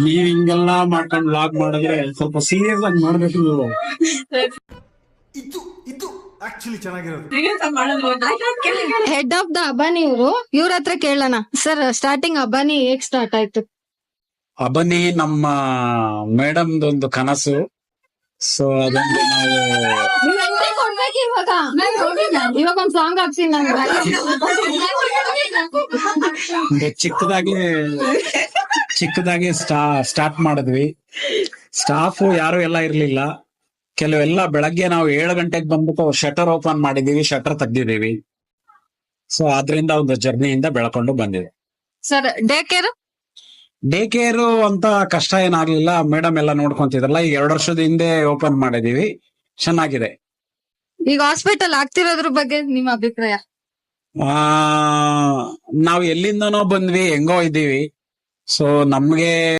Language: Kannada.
ನೀವ್ ಹಿಂಗೆಲ್ಲಾ ಮಾಡ್ಕೊಂಡ್ ಲಾಗ್ ಮಾಡಿದ್ರೆ ಸ್ವಲ್ಪ ಸೀರಿಯಸ್ ಆಗಿ ಮಾಡ್ಬೇಕು ನೀವು. ಇದು ಆಕ್ಚುಲಿ ಚೆನ್ನಾಗಿರೋದು. ಹೆಡ್ ಆಫ್ ದ ಅಬಾನಿ ಇವ್ರ ಹತ್ರ ಕೇಳೋಣ. ಸರ್, ಸ್ಟಾರ್ಟಿಂಗ್ ಅಬಾನಿ ಹೇಗ್ ಸ್ಟಾರ್ಟ್ ಆಯ್ತು? ಅಬನಿ ನಮ್ಮ ಮೇಡಮ್ದೊಂದು ಕನಸು. ಸೊ ಅದೊಂದು ನಾವು ಇವಾಗ ಒಂದ್ ಸಾಂಗ್ ಹಾಕ್ಸಿ ನಂಗೆ. ಚಿಕ್ಕದಾಗಿ ಸ್ಟಾರ್ಟ್ ಮಾಡಿದ್ವಿ. ಸ್ಟಾಫ್ ಯಾರು ಎಲ್ಲ ಇರ್ಲಿಲ್ಲ. ಕೆಲವೆಲ್ಲ ಬೆಳಗ್ಗೆ ನಾವು 7 ಗಂಟೆಗೆ ಬಂದ್ಬಿಟ್ಟು ಶಟರ್ ಓಪನ್ ಮಾಡಿದೀವಿ, ಶಟರ್ ತೆಗ್ದಿದೀವಿ. ಸೊ ಆದ್ರಿಂದ ಒಂದು ಜರ್ನಿಯಿಂದ ಬೆಳ್ಕೊಂಡು ಬಂದಿದೆ. ಸರ್, ಡೇ ಕೇರು ಅಂತ ಕಷ್ಟ ಏನಾಗ್ಲಿಲ್ಲ. ಮೇಡಮ್ ಎಲ್ಲ ನೋಡ್ಕೊಂತಿದ್ರಲ್ಲ. ಈಗ 2 ವರ್ಷದ ಹಿಂದೆ ಓಪನ್ ಮಾಡಿದೀವಿ, ಚೆನ್ನಾಗಿದೆ. ಈಗ ಹಾಸ್ಪಿಟಲ್ ಆಗ್ತಿರೋದ್ರ ಬಗ್ಗೆ ನಿಮ್ಮ ಅಭಿಪ್ರಾಯ? ನಾವು ಎಲ್ಲಿಂದನೋ ಬಂದ್ವಿ, ಹೆಂಗೋ ಇದ್ದೀವಿ. ಸೊ ನಮ್ಗೆ